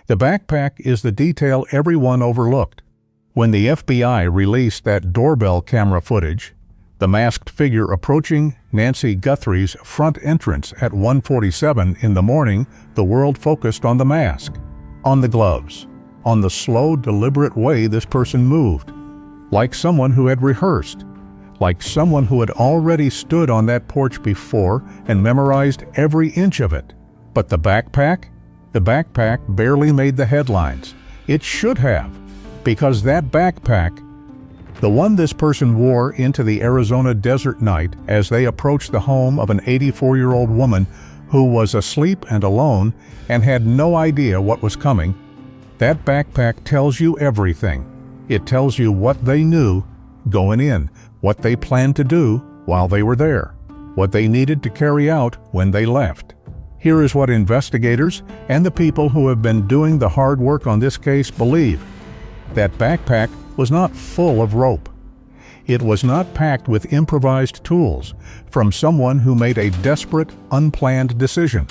The backpack is the detail everyone overlooked. When the FBI released that doorbell camera footage, the masked figure approaching Nancy Guthrie's front entrance at 1:47 in the morning, the world focused on the mask, on the gloves, on the slow, deliberate way this person moved, like someone who had rehearsed, like someone who had already stood on that porch before and memorized every inch of it. But the backpack? The backpack barely made the headlines. It should have, because that backpack, the one this person wore into the Arizona desert night as they approached the home of an 84-year-old woman who was asleep and alone and had no idea what was coming, that backpack tells you everything. It tells you what they knew going in, what they planned to do while they were there, what they needed to carry out when they left. Here is what investigators and the people who have been doing the hard work on this case believe. That backpack was not full of rope. It was not packed with improvised tools from someone who made a desperate, unplanned decision.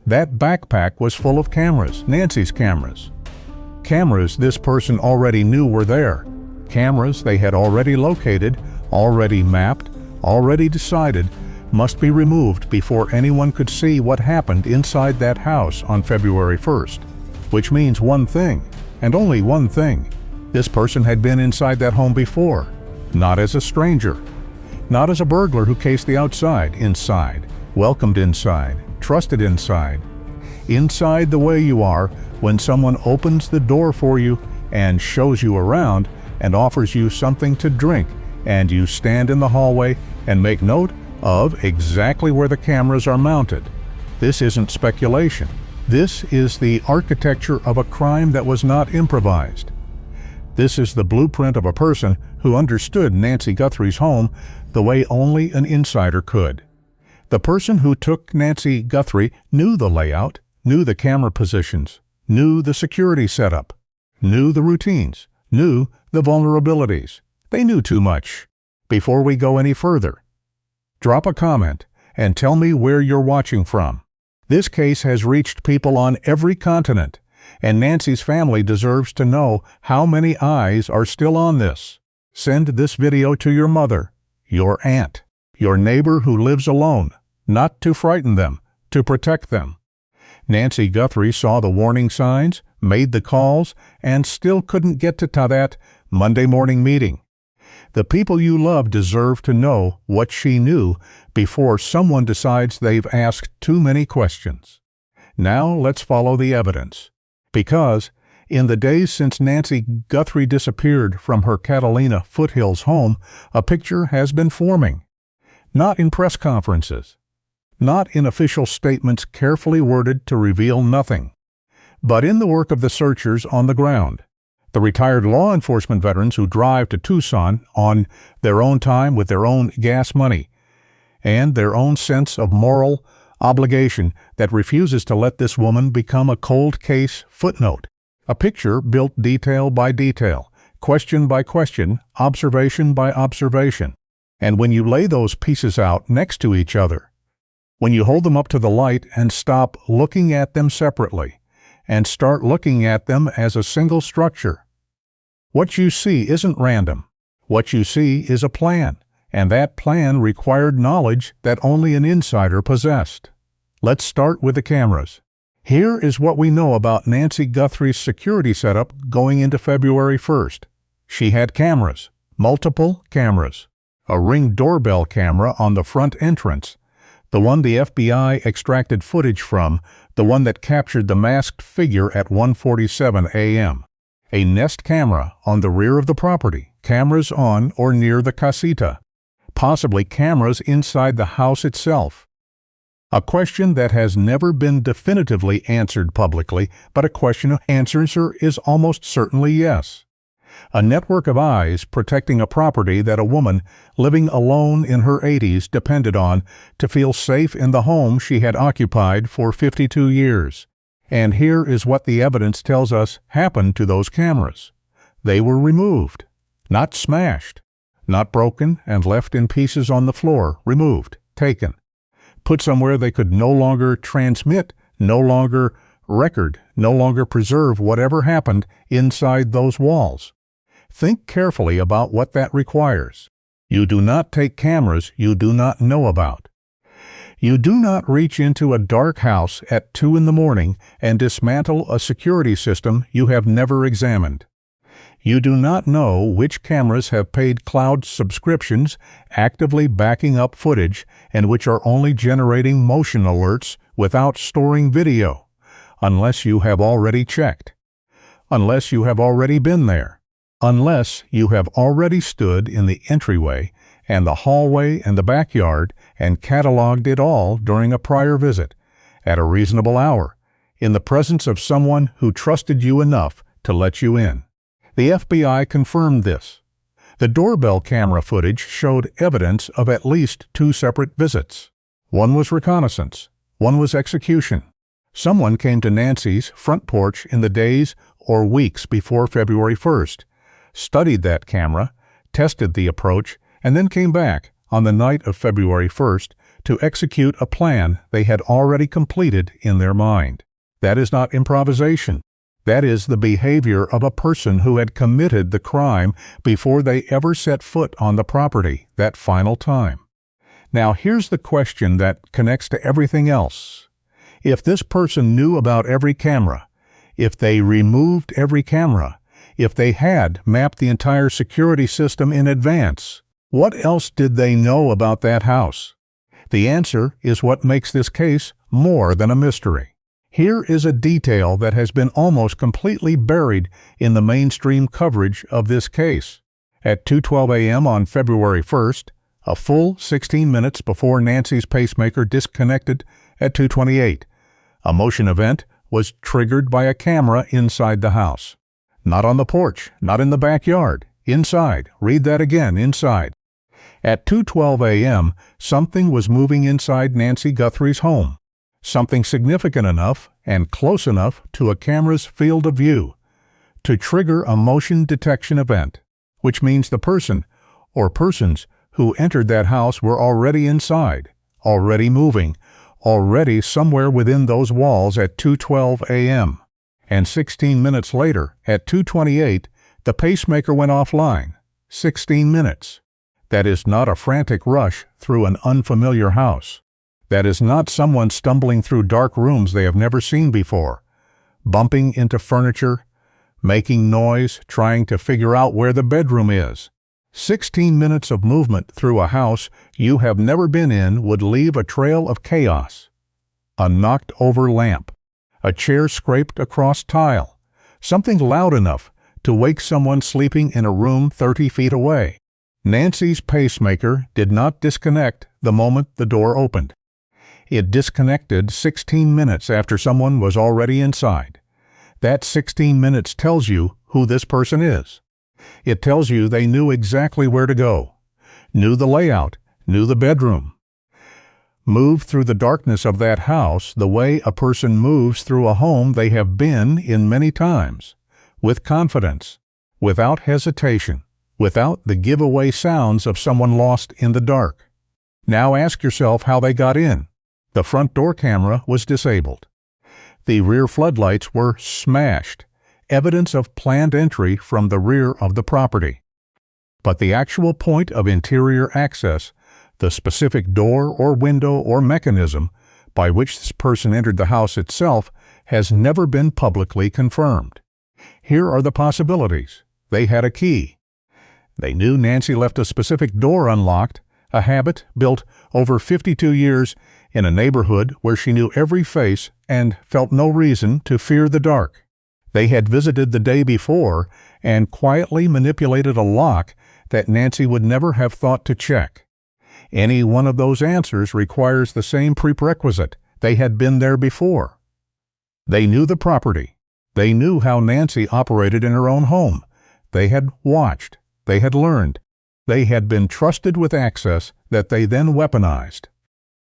That backpack was full of cameras, Nancy's cameras. Cameras this person already knew were there. Cameras they had already located, already mapped, already decided must be removed before anyone could see what happened inside that house on February 1st. Which means one thing, and only one thing. This person had been inside that home before, not as a stranger, not as a burglar who cased the outside, inside, welcomed inside, trusted inside. Inside the way you are when someone opens the door for you and shows you around and offers you something to drink, and you stand in the hallway and make note of exactly where the cameras are mounted. This isn't speculation. This is the architecture of a crime that was not improvised. This is the blueprint of a person who understood Nancy Guthrie's home the way only an insider could. The person who took Nancy Guthrie knew the layout, knew the camera positions, knew the security setup, knew the routines, knew the vulnerabilities. They knew too much. Before we go any further, drop a comment and tell me where you're watching from. This case has reached people on every continent, and Nancy's family deserves to know how many eyes are still on this. Send this video to your mother, your aunt, your neighbor who lives alone, not to frighten them, to protect them. Nancy Guthrie saw the warning signs, made the calls, and still couldn't get to that Monday morning meeting. The people you love deserve to know what she knew before someone decides they've asked too many questions. Now let's follow the evidence. Because in the days since Nancy Guthrie disappeared from her Catalina foothills home, a picture has been forming. Not in press conferences, not in official statements carefully worded to reveal nothing, but in the work of the searchers on the ground. The retired law enforcement veterans who drive to Tucson on their own time with their own gas money and their own sense of moral obligation that refuses to let this woman become a cold case footnote. A picture built detail by detail, question by question, observation by observation. And when you lay those pieces out next to each other, when you hold them up to the light and stop looking at them separately, and start looking at them as a single structure, what you see isn't random. What you see is a plan, and that plan required knowledge that only an insider possessed. Let's start with the cameras. Here is what we know about Nancy Guthrie's security setup going into February 1st. She had cameras, multiple cameras. A Ring doorbell camera on the front entrance, the one the FBI extracted footage from, the one that captured the masked figure at 1:47 a.m. A Nest camera on the rear of the property, cameras on or near the casita, possibly cameras inside the house itself. A question that has never been definitively answered publicly, but a question of answer is almost certainly yes. A network of eyes protecting a property that a woman living alone in her 80s depended on to feel safe in the home she had occupied for 52 years. And here is what the evidence tells us happened to those cameras. They were removed, not smashed, not broken and left in pieces on the floor, removed, taken, put somewhere they could no longer transmit, no longer record, no longer preserve whatever happened inside those walls. Think carefully about what that requires. You do not take cameras you do not know about. You do not reach into a dark house at 2 in the morning and dismantle a security system you have never examined. You do not know which cameras have paid cloud subscriptions actively backing up footage and which are only generating motion alerts without storing video, unless you have already checked, unless you have already been there, unless you have already stood in the entryway and the hallway and the backyard and cataloged it all during a prior visit, at a reasonable hour, in the presence of someone who trusted you enough to let you in. The FBI confirmed this. The doorbell camera footage showed evidence of at least 2 separate visits. One was reconnaissance, one was execution. Someone came to Nancy's front porch in the days or weeks before February 1st, studied that camera, tested the approach, and then came back on the night of February 1st to execute a plan they had already completed in their mind. That is not improvisation. That is the behavior of a person who had committed the crime before they ever set foot on the property that final time. Now here's the question that connects to everything else. If this person knew about every camera, if they removed every camera, if they had mapped the entire security system in advance, what else did they know about that house? The answer is what makes this case more than a mystery. Here is a detail that has been almost completely buried in the mainstream coverage of this case. At 2:12 a.m. on February 1st, a full 16 minutes before Nancy's pacemaker disconnected at 2:28, a motion event was triggered by a camera inside the house. Not on the porch, not in the backyard, inside. Read that again, inside. At 2:12 a.m., something was moving inside Nancy Guthrie's home. Something significant enough and close enough to a camera's field of view to trigger a motion detection event, which means the person or persons who entered that house were already inside, already moving, already somewhere within those walls at 2:12 a.m. And 16 minutes later, at 2:28, the pacemaker went offline. 16 minutes. That is not a frantic rush through an unfamiliar house. That is not someone stumbling through dark rooms they have never seen before, bumping into furniture, making noise, trying to figure out where the bedroom is. 16 minutes of movement through a house you have never been in would leave a trail of chaos. A knocked-over lamp, a chair scraped across tile, something loud enough to wake someone sleeping in a room 30 feet away. Nancy's pacemaker did not disconnect the moment the door opened. It disconnected 16 minutes after someone was already inside. That 16 minutes tells you who this person is. It tells you they knew exactly where to go, knew the layout, knew the bedroom. Moved through the darkness of that house the way a person moves through a home they have been in many times, with confidence, without hesitation, without the giveaway sounds of someone lost in the dark. Now ask yourself how they got in. The front door camera was disabled. The rear floodlights were smashed, evidence of planned entry from the rear of the property. But the actual point of interior access, the specific door or window or mechanism by which this person entered the house itself, has never been publicly confirmed. Here are the possibilities. They had a key. They knew Nancy left a specific door unlocked, a habit built over 52 years in a neighborhood where she knew every face and felt no reason to fear the dark. They had visited the day before and quietly manipulated a lock that Nancy would never have thought to check. Any one of those answers requires the same prerequisite. They had been there before. They knew the property. They knew how Nancy operated in her own home. They had watched. They had learned. They had been trusted with access that they then weaponized.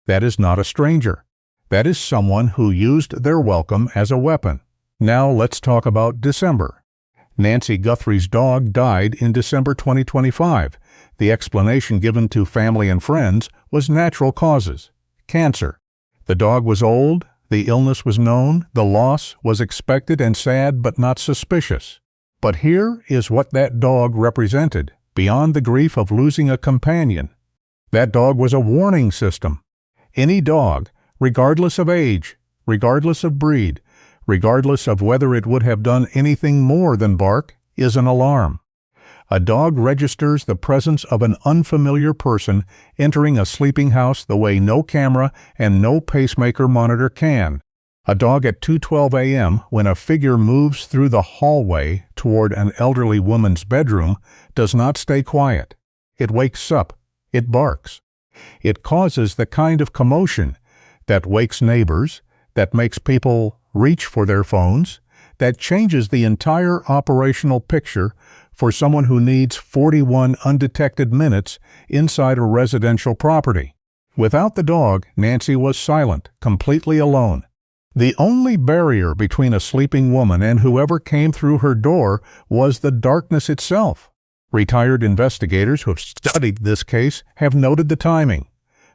That is not a stranger. That is someone who used their welcome as a weapon. Now let's talk about December. Nancy Guthrie's dog died in December 2025. The explanation given to family and friends was natural causes, cancer. The dog was old, The illness was known, the loss was expected and sad but not suspicious. But here is what that dog represented, beyond the grief of losing a companion. That dog was a warning system. Any dog, regardless of age, regardless of breed, regardless of whether it would have done anything more than bark, is an alarm. A dog registers the presence of an unfamiliar person entering a sleeping house the way no camera and no pacemaker monitor can. A dog at 2:12 a.m. when a figure moves through the hallway toward an elderly woman's bedroom does not stay quiet. It wakes up. It barks. It causes the kind of commotion that wakes neighbors, that makes people reach for their phones, that changes the entire operational picture for someone who needs 41 undetected minutes inside a residential property. Without the dog, Nancy was silent, completely alone. The only barrier between a sleeping woman and whoever came through her door was the darkness itself. Retired investigators who have studied this case have noted the timing.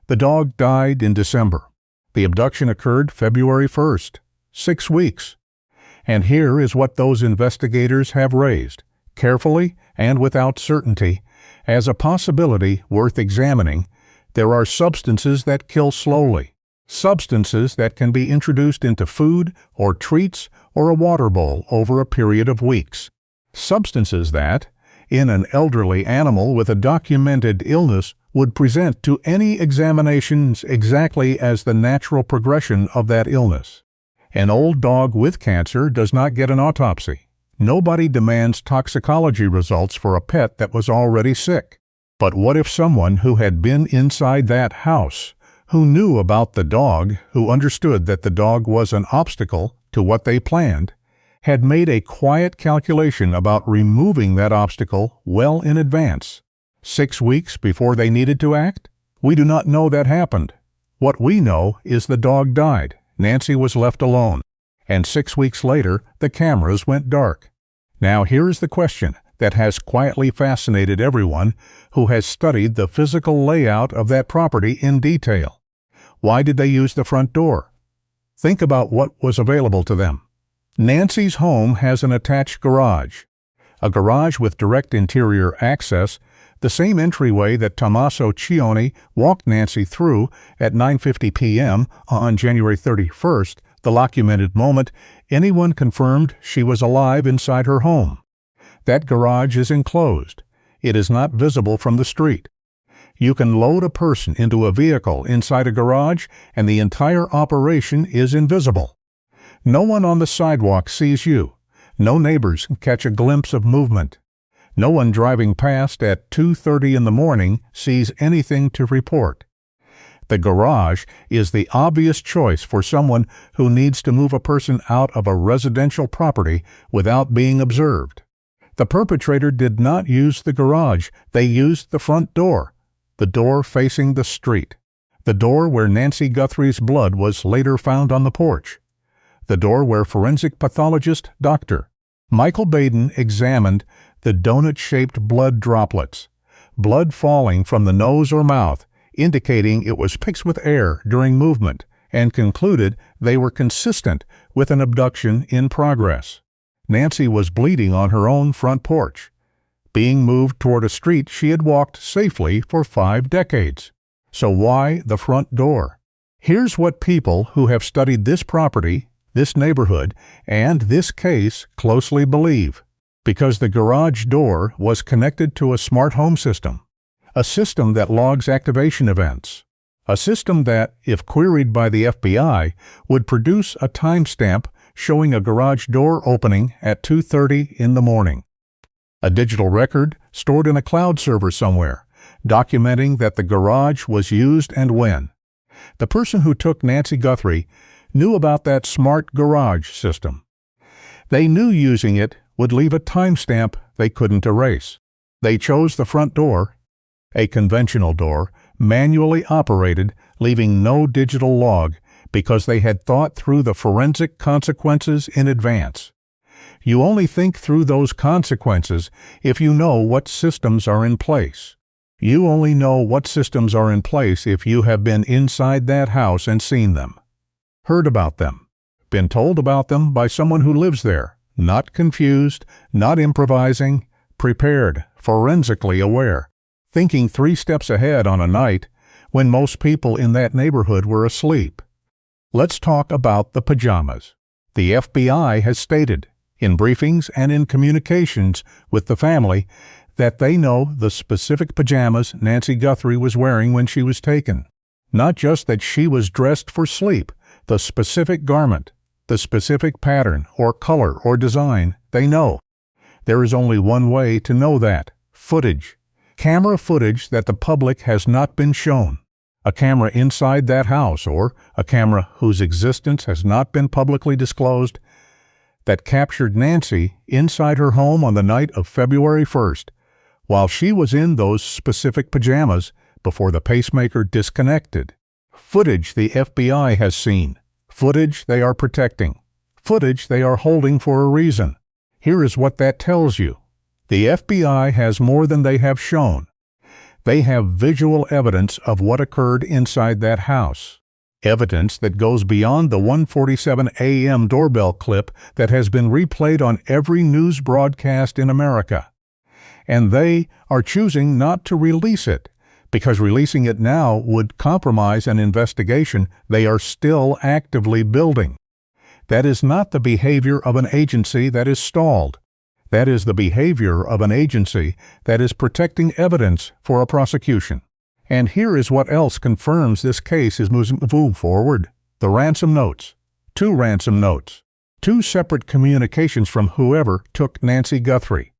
The dog died in December. The abduction occurred February 1st, 6 weeks. And here is what those investigators have raised, carefully and without certainty, as a possibility worth examining. There are substances that kill slowly, substances that can be introduced into food or treats or a water bowl over a period of weeks, substances that, in an elderly animal with a documented illness, would present to any examinations exactly as the natural progression of that illness. An old dog with cancer does not get an autopsy. Nobody demands toxicology results for a pet that was already sick. But what if someone who had been inside that house, who knew about the dog, who understood that the dog was an obstacle to what they planned, had made a quiet calculation about removing that obstacle well in advance, 6 weeks before they needed to act? We do not know that happened. What we know is the dog died. Nancy was left alone, and 6 weeks later, the cameras went dark. Now here is the question that has quietly fascinated everyone who has studied the physical layout of that property in detail. Why did they use the front door? Think about what was available to them. Nancy's home has an attached garage, a garage with direct interior access, the same entryway that Tommaso Cioni walked Nancy through at 9:50 p.m. on January 31st, the documented moment anyone confirmed she was alive inside her home. That garage is enclosed. It is not visible from the street. You can load a person into a vehicle inside a garage, and the entire operation is invisible. No one on the sidewalk sees you. No neighbors catch a glimpse of movement. No one driving past at 2:30 in the morning sees anything to report. The garage is the obvious choice for someone who needs to move a person out of a residential property without being observed. The perpetrator did not use the garage. They used the front door, the door facing the street, the door where Nancy Guthrie's blood was later found on the porch, the door where forensic pathologist Dr. Michael Baden examined the donut-shaped blood droplets, blood falling from the nose or mouth, indicating it was mixed with air during movement, and concluded they were consistent with an abduction in progress. Nancy was bleeding on her own front porch, being moved toward a street she had walked safely for 5 decades. So why the front door? Here's what people who have studied this property, this neighborhood, and this case closely believe. Because the garage door was connected to a smart home system, a system that logs activation events, a system that, if queried by the FBI, would produce a timestamp showing a garage door opening at 2:30 in the morning. A digital record stored in a cloud server somewhere, documenting that the garage was used and when. The person who took Nancy Guthrie knew about that smart garage system. They knew using it would leave a timestamp they couldn't erase. They chose the front door, a conventional door, manually operated, leaving no digital log, because they had thought through the forensic consequences in advance. You only think through those consequences if you know what systems are in place. You only know what systems are in place if you have been inside that house and seen them. Heard about them. Been told about them by someone who lives there. Not confused, not improvising, prepared, forensically aware, thinking 3 steps ahead on a night when most people in that neighborhood were asleep. Let's talk about the pajamas. The FBI has stated, in briefings and in communications with the family, that they know the specific pajamas Nancy Guthrie was wearing when she was taken. Not just that she was dressed for sleep, the specific garment, the specific pattern or color or design, they know. There is only one way to know that: footage. Camera footage that the public has not been shown. A camera inside that house, or a camera whose existence has not been publicly disclosed, that captured Nancy inside her home on the night of February 1st, while she was in those specific pajamas before the pacemaker disconnected. Footage the FBI has seen. Footage they are protecting. Footage they are holding for a reason. Here is what that tells you. The FBI has more than they have shown. They have visual evidence of what occurred inside that house. Evidence that goes beyond the 1:47 a.m. doorbell clip that has been replayed on every news broadcast in America. And they are choosing not to release it, because releasing it now would compromise an investigation they are still actively building. That is not the behavior of an agency that is stalled. That is the behavior of an agency that is protecting evidence for a prosecution. And here is what else confirms this case is moving forward. The ransom notes. 2 ransom notes. 2 separate communications from whoever took Nancy Guthrie.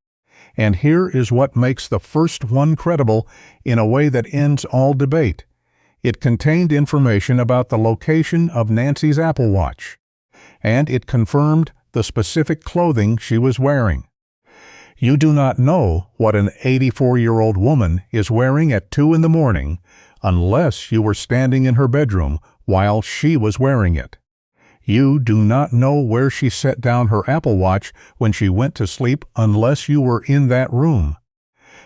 And here is what makes the first one credible in a way that ends all debate. It contained information about the location of Nancy's Apple Watch, and it confirmed the specific clothing she was wearing. You do not know what an 84-year-old woman is wearing at 2 in the morning unless you were standing in her bedroom while she was wearing it. You do not know where she set down her Apple Watch when she went to sleep unless you were in that room.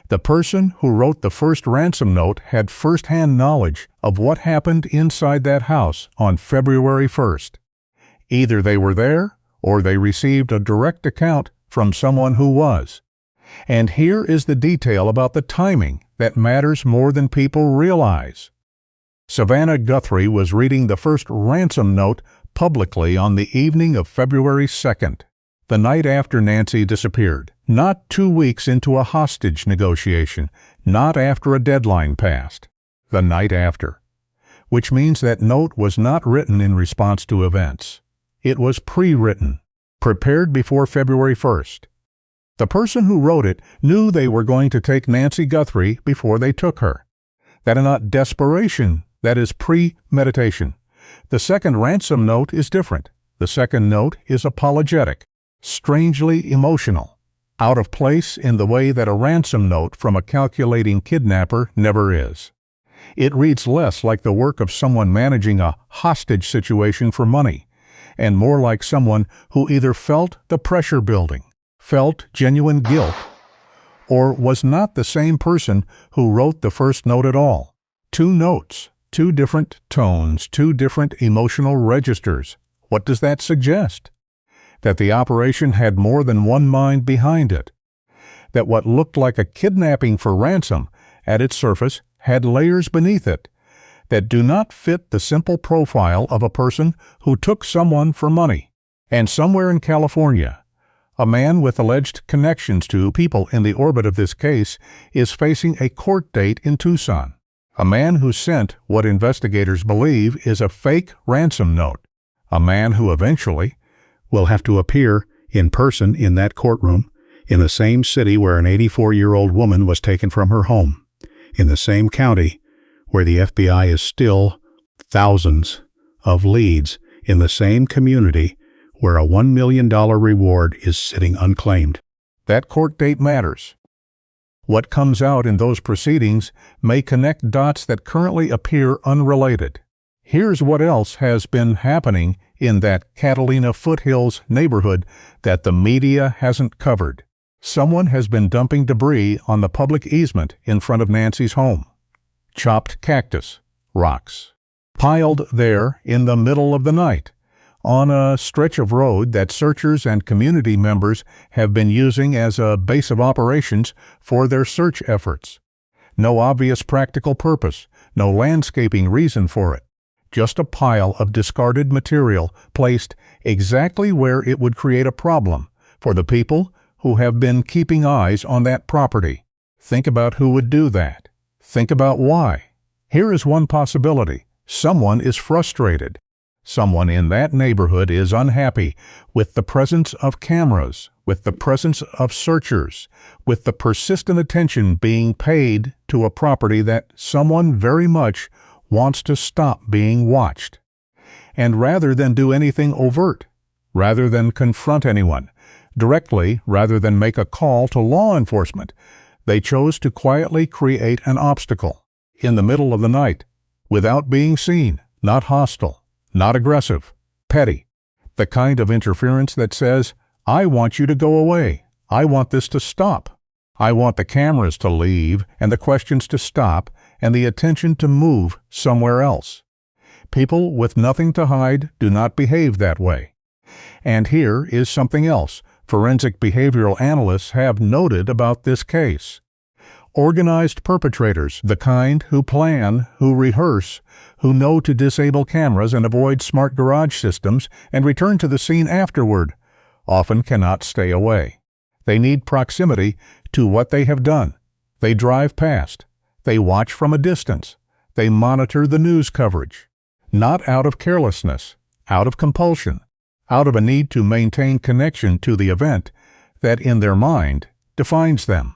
The person who wrote the first ransom note had first-hand knowledge of what happened inside that house on February 1st. Either they were there or they received a direct account from someone who was. And here is the detail about the timing that matters more than people realize. Savannah Guthrie was reading the first ransom note publicly on the evening of February 2nd, the night after Nancy disappeared, not 2 weeks into a hostage negotiation, not after a deadline passed, the night after, which means that note was not written in response to events. It was pre-written, prepared before February 1st. The person who wrote it knew they were going to take Nancy Guthrie before they took her. That is not desperation, that is premeditation. The second ransom note is different. The second note is apologetic, strangely emotional, out of place in the way that a ransom note from a calculating kidnapper never is. It reads less like the work of someone managing a hostage situation for money, and more like someone who either felt the pressure building, felt genuine guilt, or was not the same person who wrote the first note at all. 2 notes, 2 different tones, 2 different emotional registers. What does that suggest? That the operation had more than one mind behind it. That what looked like a kidnapping for ransom at its surface had layers beneath it that do not fit the simple profile of a person who took someone for money. And somewhere in California, a man with alleged connections to people in the orbit of this case is facing a court date in Tucson. A man who sent what investigators believe is a fake ransom note. A man who eventually will have to appear in person in that courtroom in the same city where an 84-year-old woman was taken from her home, in the same county where the FBI is still thousands of leads, in the same community where a $1 million reward is sitting unclaimed. That court date matters. What comes out in those proceedings may connect dots that currently appear unrelated. Here's what else has been happening in that Catalina Foothills neighborhood that the media hasn't covered. Someone has been dumping debris on the public easement in front of Nancy's home. Chopped cactus, rocks, piled there in the middle of the night, on a stretch of road that searchers and community members have been using as a base of operations for their search efforts. No obvious practical purpose, no landscaping reason for it. Just a pile of discarded material placed exactly where it would create a problem for the people who have been keeping eyes on that property. Think about who would do that. Think about why. Here is one possibility. Someone is frustrated. Someone in that neighborhood is unhappy with the presence of cameras, with the presence of searchers, with the persistent attention being paid to a property that someone very much wants to stop being watched. And rather than do anything overt, rather than confront anyone directly, rather than make a call to law enforcement, they chose to quietly create an obstacle in the middle of the night, without being seen, not hostile, not aggressive, petty, the kind of interference that says, I want you to go away. I want this to stop. I want the cameras to leave and the questions to stop and the attention to move somewhere else. People with nothing to hide do not behave that way. And here is something else forensic behavioral analysts have noted about this case. Organized perpetrators, the kind who plan, who rehearse, who know to disable cameras and avoid smart garage systems and return to the scene afterward, often cannot stay away. They need proximity to what they have done. They drive past. They watch from a distance. They monitor the news coverage. Not out of carelessness, out of compulsion, out of a need to maintain connection to the event that, in their mind, defines them.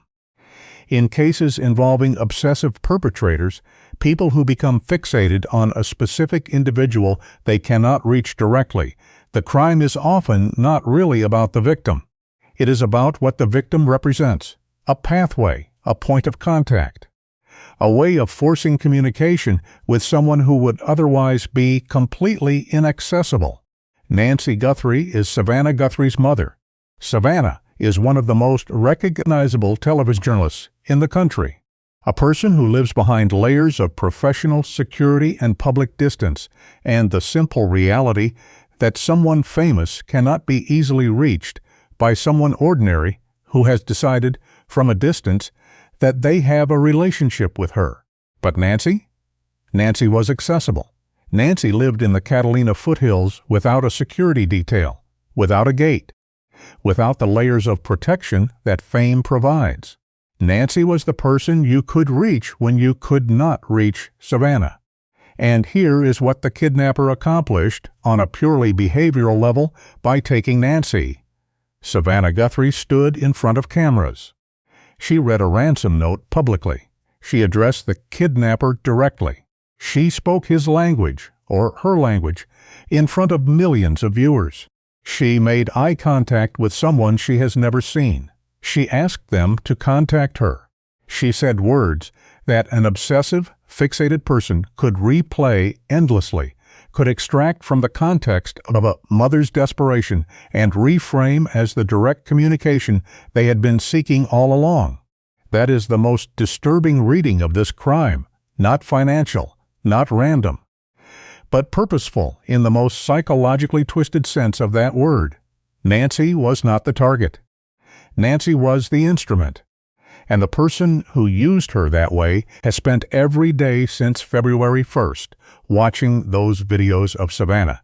In cases involving obsessive perpetrators, people who become fixated on a specific individual they cannot reach directly, the crime is often not really about the victim. It is about what the victim represents, a pathway, a point of contact, a way of forcing communication with someone who would otherwise be completely inaccessible. Nancy Guthrie is Savannah Guthrie's mother. Savannah is one of the most recognizable television journalists in the country, a person who lives behind layers of professional security and public distance, and the simple reality that someone famous cannot be easily reached by someone ordinary who has decided from a distance that they have a relationship with her. But Nancy? Nancy was accessible. Nancy lived in the Catalina foothills without a security detail, without a gate, without the layers of protection that fame provides. Nancy was the person you could reach when you could not reach Savannah. And here is what the kidnapper accomplished on a purely behavioral level by taking Nancy. Savannah Guthrie stood in front of cameras. She read a ransom note publicly. She addressed the kidnapper directly. She spoke his language, or her language, in front of millions of viewers. She made eye contact with someone she has never seen. She asked them to contact her. She said words that an obsessive, fixated person could replay endlessly, could extract from the context of a mother's desperation and reframe as the direct communication they had been seeking all along. That is the most disturbing reading of this crime, not financial, not random, but purposeful in the most psychologically twisted sense of that word. Nancy was not the target. Nancy was the instrument, and the person who used her that way has spent every day since February 1st watching those videos of Savannah,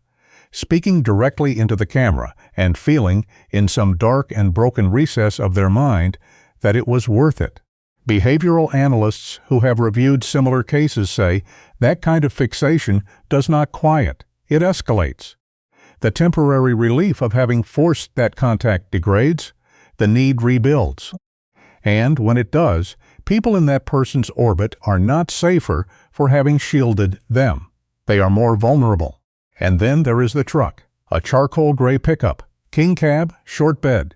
speaking directly into the camera and feeling, in some dark and broken recess of their mind, that it was worth it. Behavioral analysts who have reviewed similar cases say that kind of fixation does not quiet, it escalates. The temporary relief of having forced that contact degrades, the need rebuilds. And when it does, people in that person's orbit are not safer for having shielded them. They are more vulnerable. And then there is the truck, a charcoal gray pickup, king cab, short bed,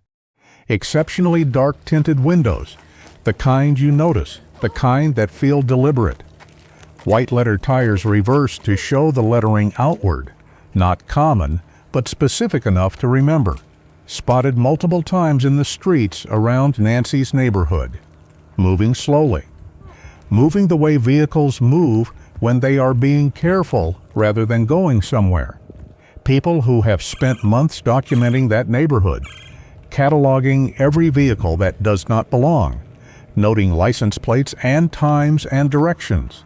exceptionally dark tinted windows, the kind you notice, the kind that feel deliberate. White letter tires reversed to show the lettering outward, not common, but specific enough to remember. Spotted multiple times in the streets around Nancy's neighborhood. Moving slowly. Moving the way vehicles move when they are being careful rather than going somewhere. People who have spent months documenting that neighborhood, cataloging every vehicle that does not belong, noting license plates and times and directions,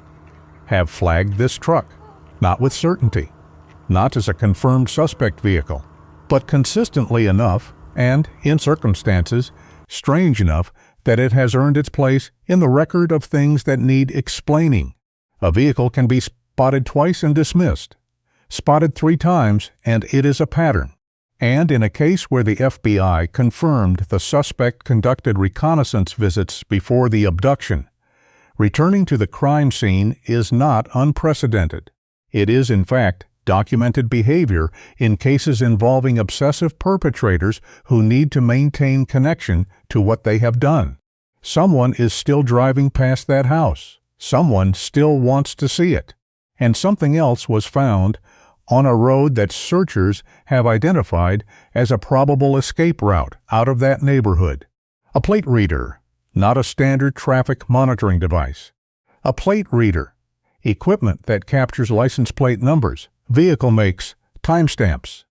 have flagged this truck, not with certainty, not as a confirmed suspect vehicle, but consistently enough and, in circumstances, strange enough that it has earned its place in the record of things that need explaining. A vehicle can be spotted twice and dismissed, spotted 3 times, and it is a pattern. And in a case where the FBI confirmed the suspect conducted reconnaissance visits before the abduction, returning to the crime scene is not unprecedented. It is, in fact, documented behavior in cases involving obsessive perpetrators who need to maintain connection to what they have done. Someone is still driving past that house. Someone still wants to see it. And something else was found on a road that searchers have identified as a probable escape route out of that neighborhood. A plate reader, not a standard traffic monitoring device. A plate reader, equipment that captures license plate numbers, vehicle makes, timestamps,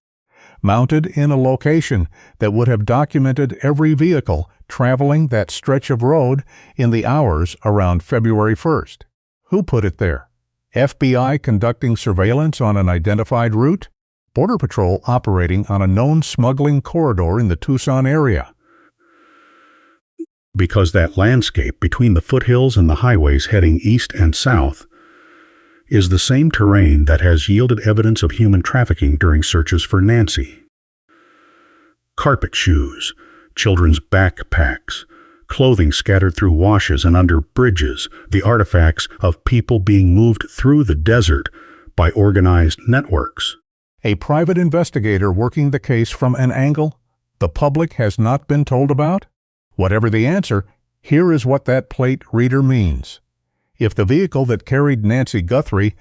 mounted in a location that would have documented every vehicle traveling that stretch of road in the hours around February 1st. Who put it there? FBI conducting surveillance on an identified route? Border Patrol operating on a known smuggling corridor in the Tucson area? Because that landscape between the foothills and the highways heading east and south is the same terrain that has yielded evidence of human trafficking during searches for Nancy. Carpet shoes, children's backpacks, clothing scattered through washes and under bridges, the artifacts of people being moved through the desert by organized networks. A private investigator working the case from an angle the public has not been told about? Whatever the answer, here is what that plate reader means. If the vehicle that carried Nancy Guthrie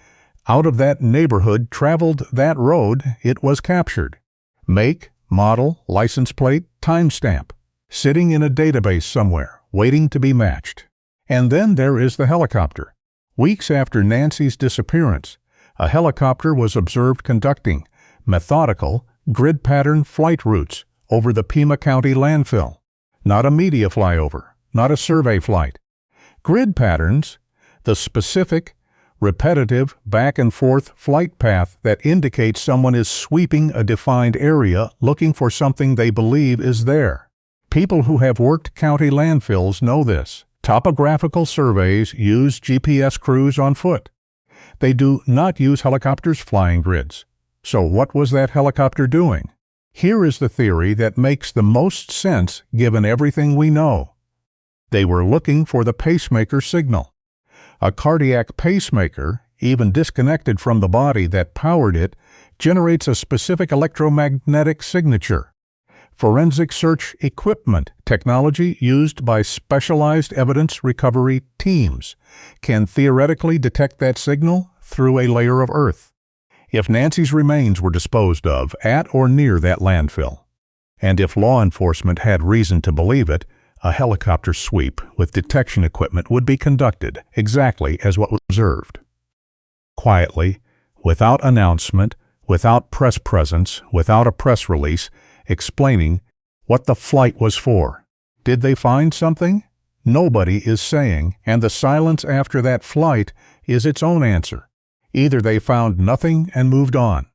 out of that neighborhood traveled that road, it was captured. Make, model, license plate, timestamp, sitting in a database somewhere, waiting to be matched. And then there is the helicopter. Weeks after Nancy's disappearance, a helicopter was observed conducting methodical, grid-pattern flight routes over the Pima County landfill. Not a media flyover, not a survey flight. Grid patterns, the specific, repetitive, back-and-forth flight path that indicates someone is sweeping a defined area looking for something they believe is there. People who have worked county landfills know this. Topographical surveys use GPS crews on foot. They do not use helicopters flying grids. So what was that helicopter doing? Here is the theory that makes the most sense given everything we know. They were looking for the pacemaker signal. A cardiac pacemaker, even disconnected from the body that powered it, generates a specific electromagnetic signature. Forensic search equipment technology used by specialized evidence recovery teams can theoretically detect that signal through a layer of earth. If Nancy's remains were disposed of at or near that landfill, and if law enforcement had reason to believe it, a helicopter sweep with detection equipment would be conducted exactly as what was observed. Quietly, without announcement, without press presence, without a press release, explaining what the flight was for. Did they find something? Nobody is saying, and the silence after that flight is its own answer. Either they found nothing and moved on,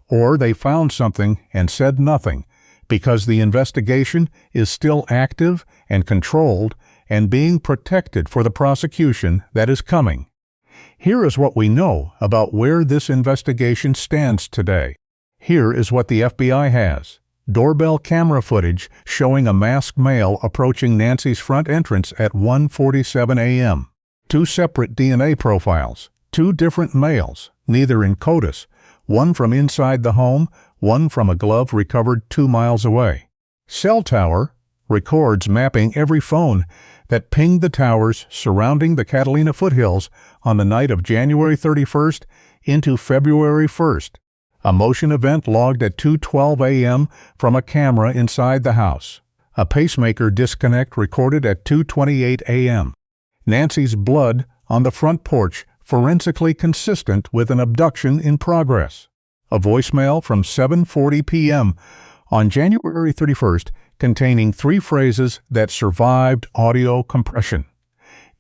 or they found something and said nothing, because the investigation is still active and controlled and being protected for the prosecution that is coming. Here is what we know about where this investigation stands today. Here is what the FBI has. Doorbell camera footage showing a masked male approaching Nancy's front entrance at 1:47 a.m. 2 separate DNA profiles, 2 different males, neither in CODIS, one from inside the home, one from a glove recovered 2 miles away. Cell tower records mapping every phone that pinged the towers surrounding the Catalina foothills on the night of January 31st into February 1st. A motion event logged at 2:12 a.m. from a camera inside the house. A pacemaker disconnect recorded at 2:28 a.m. Nancy's blood on the front porch forensically consistent with an abduction in progress. A voicemail from 7:40 p.m. on January 31st containing 3 phrases that survived audio compression.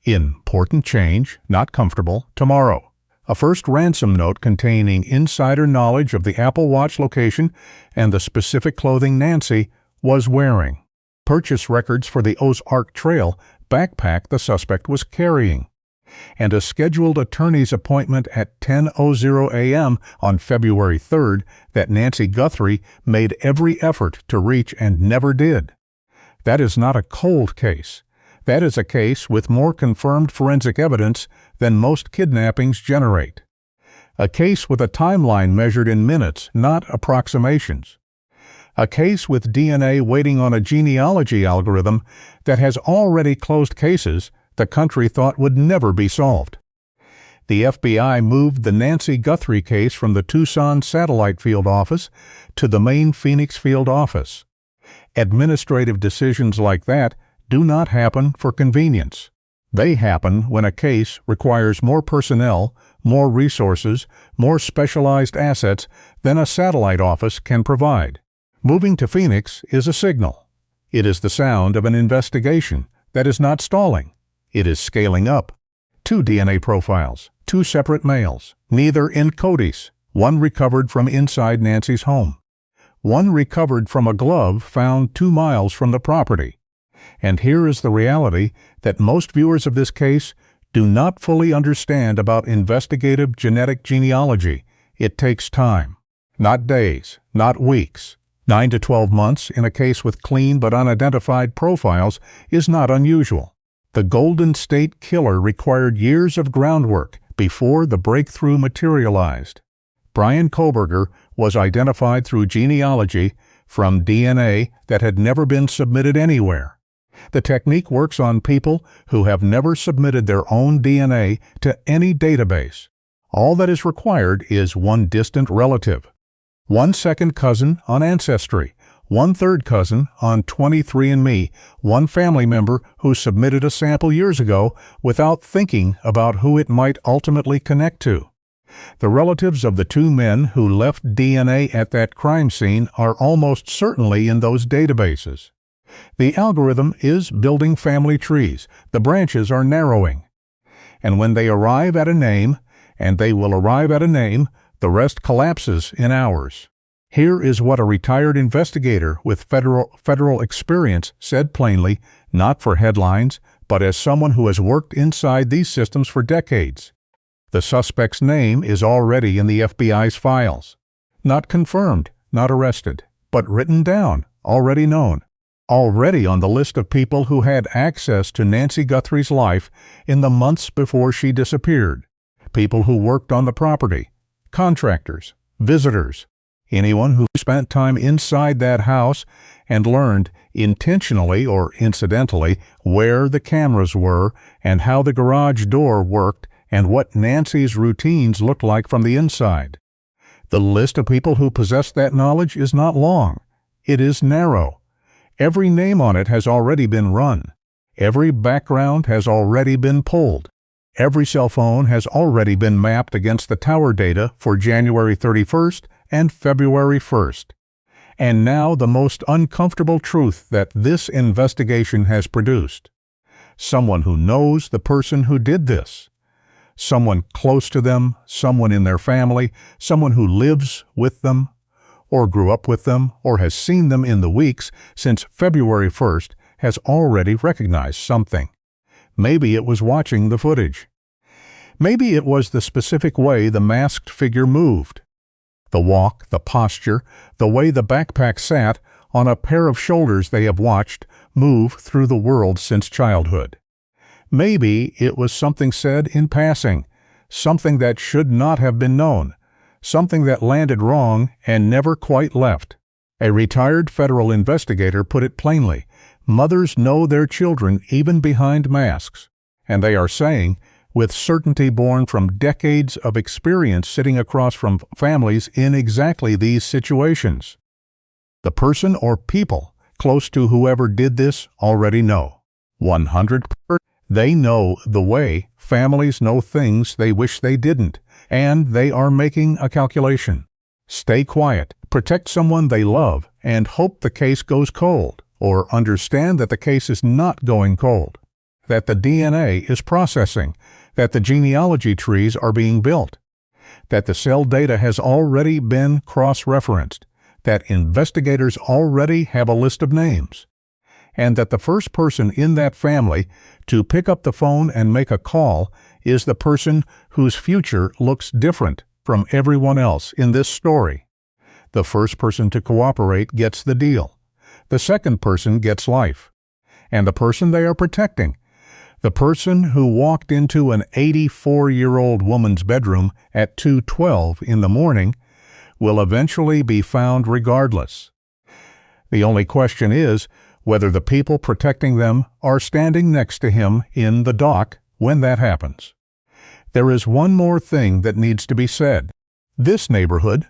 Important change, not comfortable, tomorrow. A first ransom note containing insider knowledge of the Apple Watch location and the specific clothing Nancy was wearing. Purchase records for the Ozark Trail backpack the suspect was carrying. And a scheduled attorney's appointment at 10:00 a.m. on February 3rd that Nancy Guthrie made every effort to reach and never did. That is not a cold case. That is a case with more confirmed forensic evidence than most kidnappings generate. A case with a timeline measured in minutes, not approximations. A case with DNA waiting on a genealogy algorithm that has already closed cases the country thought would never be solved. The FBI moved the Nancy Guthrie case from the Tucson Satellite Field Office to the main Phoenix Field Office. Administrative decisions like that do not happen for convenience. They happen when a case requires more personnel, more resources, more specialized assets than a satellite office can provide. Moving to Phoenix is a signal. It is the sound of an investigation that is not stalling. It is scaling up. 2 DNA profiles, 2 separate males, neither in Cody's, 1 recovered from inside Nancy's home. 1 recovered from a glove found 2 miles from the property. And here is the reality that most viewers of this case do not fully understand about investigative genetic genealogy. It takes time. Not days, not weeks. 9 to 12 months in a case with clean but unidentified profiles is not unusual. The Golden State Killer required years of groundwork before the breakthrough materialized. Brian Koberger was identified through genealogy from DNA that had never been submitted anywhere. The technique works on people who have never submitted their own DNA to any database. All that is required is 1 distant relative, 1 second cousin on Ancestry, 1 third cousin on 23andMe, 1 family member who submitted a sample years ago without thinking about who it might ultimately connect to. The relatives of the 2 men who left DNA at that crime scene are almost certainly in those databases. The algorithm is building family trees. The branches are narrowing. And when they arrive at a name, and they will arrive at a name, the rest collapses in hours. Here is what a retired investigator with federal experience said plainly, not for headlines, but as someone who has worked inside these systems for decades. The suspect's name is already in the FBI's files. Not confirmed, not arrested, but written down, already known. Already on the list of people who had access to Nancy Guthrie's life in the months before she disappeared. People who worked on the property, contractors, visitors, anyone who spent time inside that house and learned, intentionally or incidentally, where the cameras were and how the garage door worked and what Nancy's routines looked like from the inside. The list of people who possess that knowledge is not long. It is narrow. Every name on it has already been run. Every background has already been pulled. Every cell phone has already been mapped against the tower data for January 31st and February 1st. And now the most uncomfortable truth that this investigation has produced. Someone who knows the person who did this. Someone close to them, someone in their family, someone who lives with them, or grew up with them, or has seen them in the weeks since February 1st, has already recognized something. Maybe it was watching the footage. Maybe it was the specific way the masked figure moved. The walk, the posture, the way the backpack sat on a pair of shoulders they have watched move through the world since childhood. Maybe it was something said in passing, something that should not have been known, something that landed wrong and never quite left. A retired federal investigator put it plainly, mothers know their children even behind masks, and they are saying, with certainty born from decades of experience sitting across from families in exactly these situations. The person or people close to whoever did this already know. 100%. They know the way families know things they wish they didn't, and they are making a calculation. Stay quiet, protect someone they love, and hope the case goes cold, or understand that the case is not going cold, that the DNA is processing, that the genealogy trees are being built, that the cell data has already been cross-referenced, that investigators already have a list of names, and that the first person in that family to pick up the phone and make a call is the person whose future looks different from everyone else in this story. The first person to cooperate gets the deal. The second person gets life. And the person they are protecting, the person who walked into an 84-year-old woman's bedroom at 2:12 in the morning, will eventually be found regardless. The only question is whether the people protecting them are standing next to him in the dock when that happens. There is one more thing that needs to be said. This neighborhood,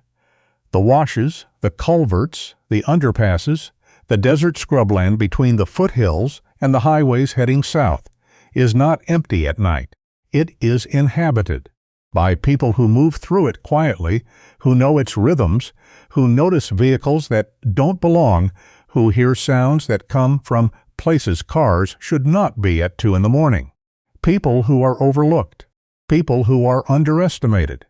the washes, the culverts, the underpasses, the desert scrubland between the foothills and the highways heading south, is not empty at night. It is inhabited by people who move through it quietly, who know its rhythms, who notice vehicles that don't belong, who hear sounds that come from places cars should not be at 2 in the morning. People who are overlooked. People who are underestimated.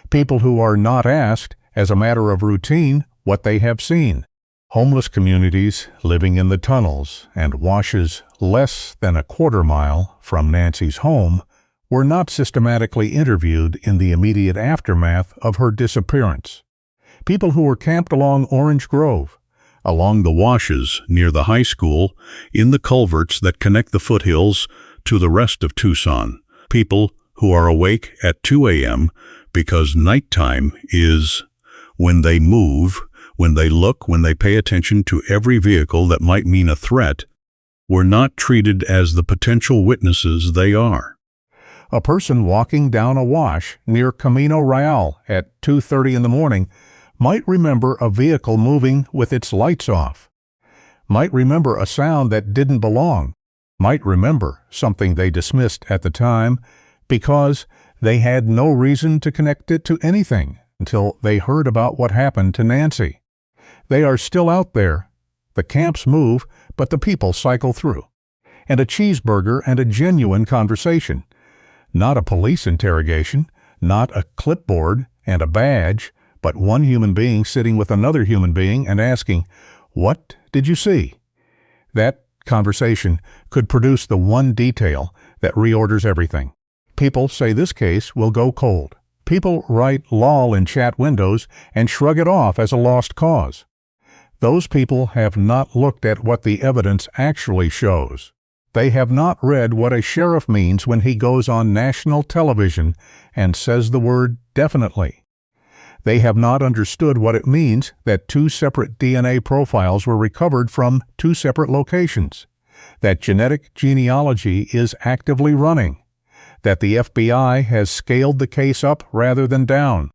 People who are not asked, as a matter of routine, what they have seen. Homeless communities living in the tunnels and washes less than a quarter mile from Nancy's home were not systematically interviewed in the immediate aftermath of her disappearance. People who were camped along Orange Grove, along the washes near the high school, in the culverts that connect the foothills to the rest of Tucson. People who are awake at 2 a.m. because nighttime is when they move, when they look, when they pay attention to every vehicle that might mean a threat, were not treated as the potential witnesses they are. A person walking down a wash near Camino Real at 2:30 in the morning might remember a vehicle moving with its lights off, might remember a sound that didn't belong, might remember something they dismissed at the time because they had no reason to connect it to anything until they heard about what happened to Nancy. They are still out there. The camps move, but the people cycle through. And a cheeseburger and a genuine conversation. Not a police interrogation, not a clipboard and a badge, but one human being sitting with another human being and asking, "What did you see?" That conversation could produce the one detail that reorders everything. People say this case will go cold. People write "lol" in chat windows and shrug it off as a lost cause. Those people have not looked at what the evidence actually shows. They have not read what a sheriff means when he goes on national television and says the word "definitely." They have not understood what it means that 2 separate DNA profiles were recovered from 2 separate locations, that genetic genealogy is actively running, that the FBI has scaled the case up rather than down,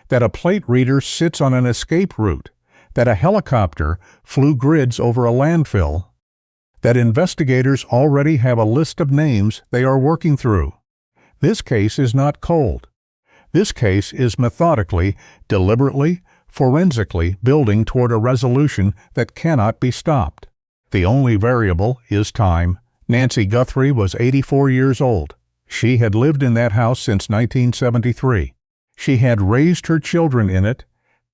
that a plate reader sits on an escape route, that a helicopter flew grids over a landfill, that investigators already have a list of names they are working through. This case is not cold. This case is methodically, deliberately, forensically building toward a resolution that cannot be stopped. The only variable is time. Nancy Guthrie was 84 years old. She had lived in that house since 1973. She had raised her children in it,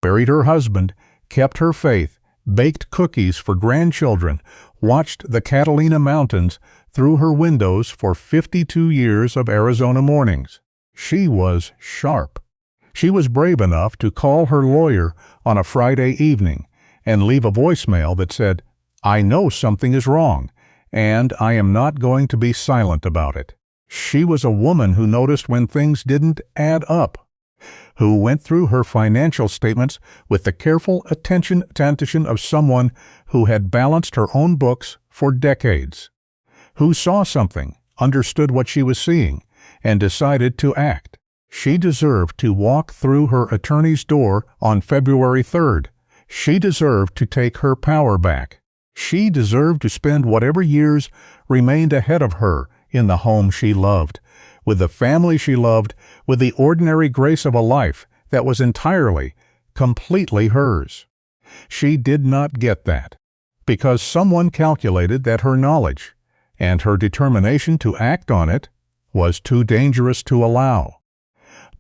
buried her husband, kept her faith, baked cookies for grandchildren, watched the Catalina Mountains through her windows for 52 years of Arizona mornings. She was sharp. She was brave enough to call her lawyer on a Friday evening and leave a voicemail that said, "I know something is wrong, and I am not going to be silent about it." She was a woman who noticed when things didn't add up, who went through her financial statements with the careful attention of someone who had balanced her own books for decades, who saw something, understood what she was seeing, and decided to act. She deserved to walk through her attorney's door on February 3rd. She deserved to take her power back. She deserved to spend whatever years remained ahead of her in the home she loved, with the family she loved, with the ordinary grace of a life that was entirely, completely hers. She did not get that, because someone calculated that her knowledge, and her determination to act on it, was too dangerous to allow.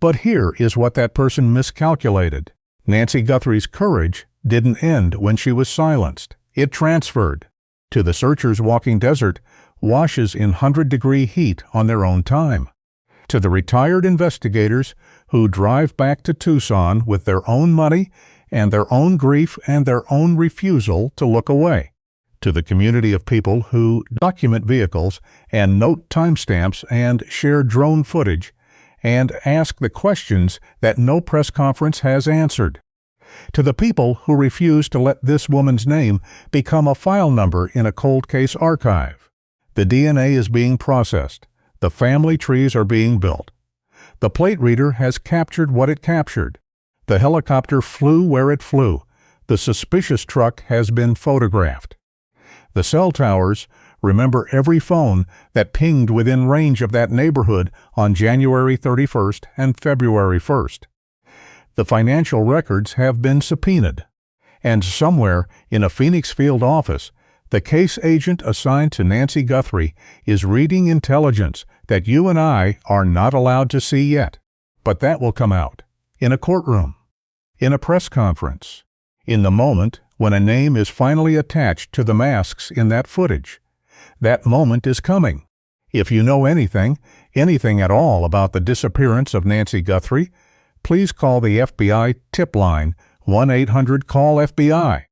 But here is what that person miscalculated. Nancy Guthrie's courage didn't end when she was silenced. It transferred. To the searchers walking desert washes in 100-degree heat on their own time. To the retired investigators who drive back to Tucson with their own money and their own grief and their own refusal to look away. To the community of people who document vehicles and note timestamps and share drone footage and ask the questions that no press conference has answered. To the people who refuse to let this woman's name become a file number in a cold case archive. The DNA is being processed. The family trees are being built. The plate reader has captured what it captured. The helicopter flew where it flew. The suspicious truck has been photographed. The cell towers remember every phone that pinged within range of that neighborhood on January 31st and February 1st. The financial records have been subpoenaed, and somewhere in a Phoenix field office, the case agent assigned to Nancy Guthrie is reading intelligence that you and I are not allowed to see yet. But that will come out in a courtroom, in a press conference, in the moment when a name is finally attached to the masks in that footage. That moment is coming. If you know anything at all about the disappearance of Nancy Guthrie, please call the FBI tip line 1-800-CALL-FBI.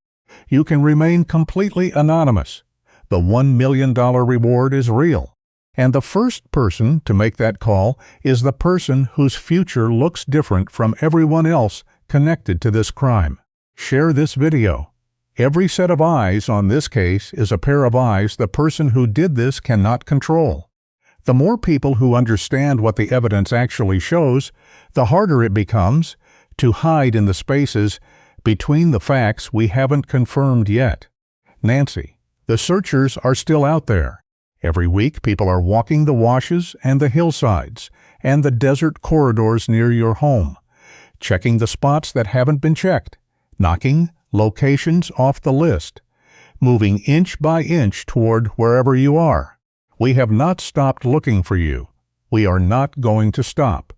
You can remain completely anonymous. The $1 million reward is real. And the first person to make that call is the person whose future looks different from everyone else connected to this crime. Share this video. Every set of eyes on this case is a pair of eyes the person who did this cannot control. The more people who understand what the evidence actually shows, the harder it becomes to hide in the spaces between the facts we haven't confirmed yet. Nancy, the searchers are still out there. Every week people are walking the washes and the hillsides and the desert corridors near your home, checking the spots that haven't been checked, knocking locations off the list, moving inch by inch toward wherever you are. We have not stopped looking for you. We are not going to stop.